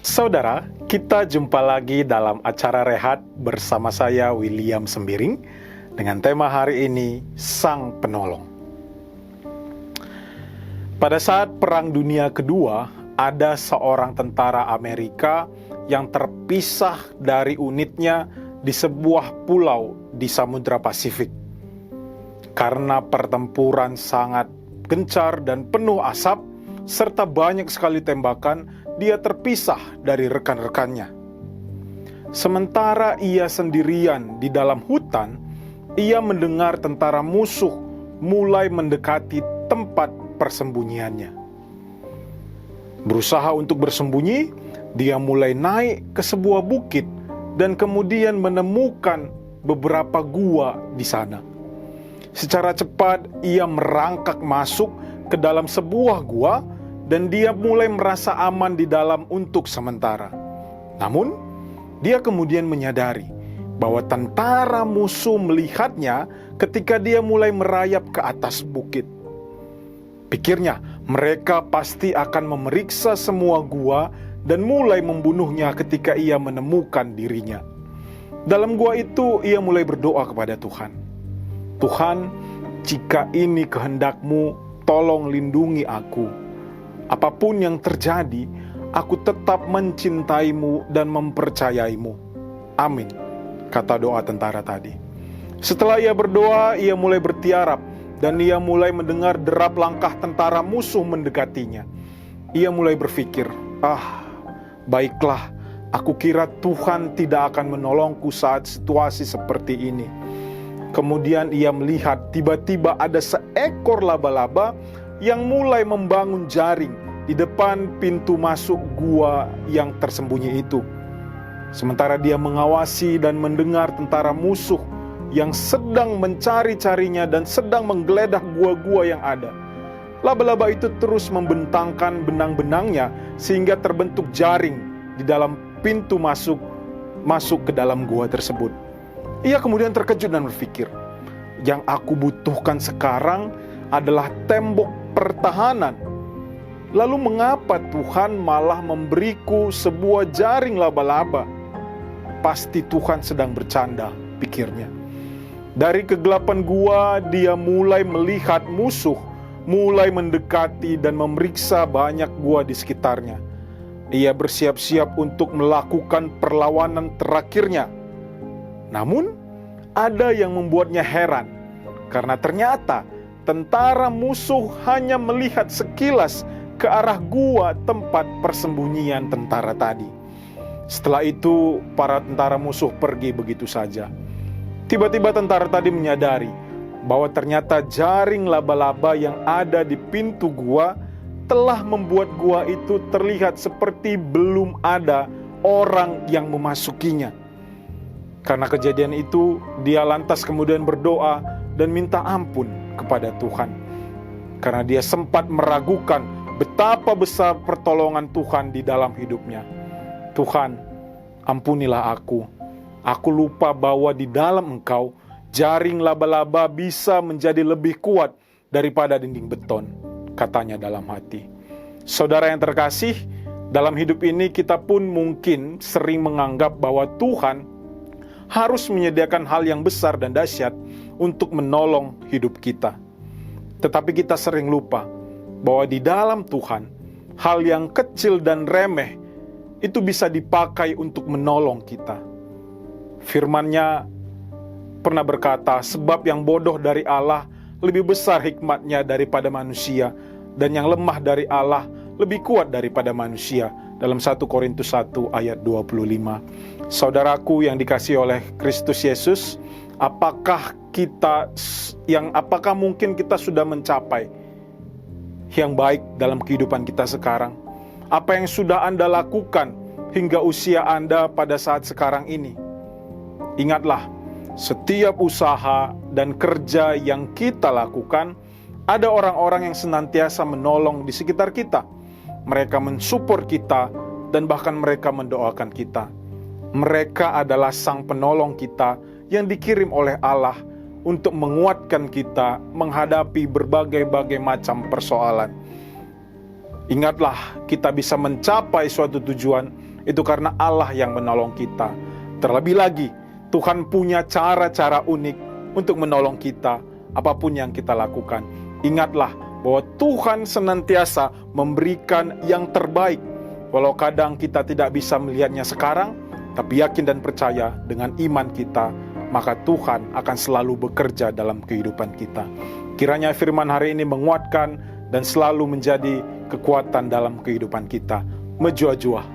Saudara, kita jumpa lagi dalam acara Rehat bersama saya William Sembiring dengan tema hari ini, Sang Penolong. Pada saat Perang Dunia Kedua, ada seorang tentara Amerika yang terpisah dari unitnya di sebuah pulau di Samudra Pasifik. Karena pertempuran sangat gencar dan penuh asap, serta banyak sekali tembakan, dia terpisah dari rekan-rekannya. Sementara ia sendirian di dalam hutan, ia mendengar tentara musuh mulai mendekati tempat persembunyiannya. Berusaha untuk bersembunyi, dia mulai naik ke sebuah bukit dan kemudian menemukan beberapa gua di sana. Secara cepat ia merangkak masuk ke dalam sebuah gua dan dia mulai merasa aman di dalam untuk sementara. Namun, dia kemudian menyadari bahwa tentara musuh melihatnya ketika dia mulai merayap ke atas bukit. Pikirnya, mereka pasti akan memeriksa semua gua dan mulai membunuhnya ketika ia menemukan dirinya. Dalam gua itu, ia mulai berdoa kepada Tuhan. Tuhan, jika ini kehendak-Mu, tolong lindungi aku. Apapun yang terjadi, aku tetap mencintai-Mu dan mempercayai-Mu. Amin, kata doa tentara tadi. Setelah ia berdoa, ia mulai bertiarap dan ia mulai mendengar derap langkah tentara musuh mendekatinya. Ia mulai berpikir, baiklah, aku kira Tuhan tidak akan menolongku saat situasi seperti ini. Kemudian ia melihat tiba-tiba ada seekor laba-laba yang mulai membangun jaring di depan pintu masuk gua yang tersembunyi itu. Sementara dia mengawasi dan mendengar tentara musuh yang sedang mencari-carinya dan sedang menggeledah gua-gua yang ada. Laba-laba itu terus membentangkan benang-benangnya sehingga terbentuk jaring di dalam pintu masuk ke dalam gua tersebut. Ia kemudian terkejut dan berpikir, yang aku butuhkan sekarang adalah tembok pertahanan. Lalu mengapa Tuhan malah memberiku sebuah jaring laba-laba? Pasti Tuhan sedang bercanda, pikirnya. Dari kegelapan gua, dia mulai melihat musuh, mulai mendekati dan memeriksa banyak gua di sekitarnya. Ia bersiap-siap untuk melakukan perlawanan terakhirnya. Namun, ada yang membuatnya heran, karena ternyata tentara musuh hanya melihat sekilas ke arah gua tempat persembunyian tentara tadi. Setelah itu, para tentara musuh pergi begitu saja. Tiba-tiba tentara tadi menyadari bahwa ternyata jaring laba-laba yang ada di pintu gua telah membuat gua itu terlihat seperti belum ada orang yang memasukinya. Karena kejadian itu, dia lantas kemudian berdoa dan minta ampun kepada Tuhan. Karena dia sempat meragukan betapa besar pertolongan Tuhan di dalam hidupnya. Tuhan, ampunilah aku. Aku lupa bahwa di dalam Engkau, jaring laba-laba bisa menjadi lebih kuat daripada dinding beton, katanya dalam hati. Saudara yang terkasih, dalam hidup ini kita pun mungkin sering menganggap bahwa Tuhan harus menyediakan hal yang besar dan dahsyat untuk menolong hidup kita. Tetapi kita sering lupa bahwa di dalam Tuhan, hal yang kecil dan remeh itu bisa dipakai untuk menolong kita. Firman-Nya pernah berkata, sebab yang bodoh dari Allah lebih besar hikmat-Nya daripada manusia, dan yang lemah dari Allah lebih kuat daripada manusia. Dalam 1 Korintus 1 ayat 25. Saudaraku yang dikasihi oleh Kristus Yesus, apakah mungkin kita sudah mencapai yang baik dalam kehidupan kita sekarang? Apa yang sudah Anda lakukan hingga usia Anda pada saat sekarang ini? Ingatlah, setiap usaha dan kerja yang kita lakukan, ada orang-orang yang senantiasa menolong di sekitar kita. Mereka mensupport kita dan bahkan mereka mendoakan kita. Mereka adalah sang penolong kita yang dikirim oleh Allah untuk menguatkan kita menghadapi berbagai macam persoalan. Ingatlah, kita bisa mencapai suatu tujuan itu karena Allah yang menolong kita. Terlebih lagi, Tuhan punya cara-cara unik untuk menolong kita apapun yang kita lakukan. Ingatlah bahwa Tuhan senantiasa memberikan yang terbaik. Walau kadang kita tidak bisa melihatnya sekarang, tapi yakin dan percaya dengan iman kita, maka Tuhan akan selalu bekerja dalam kehidupan kita. Kiranya firman hari ini menguatkan dan selalu menjadi kekuatan dalam kehidupan kita. Mejua-jua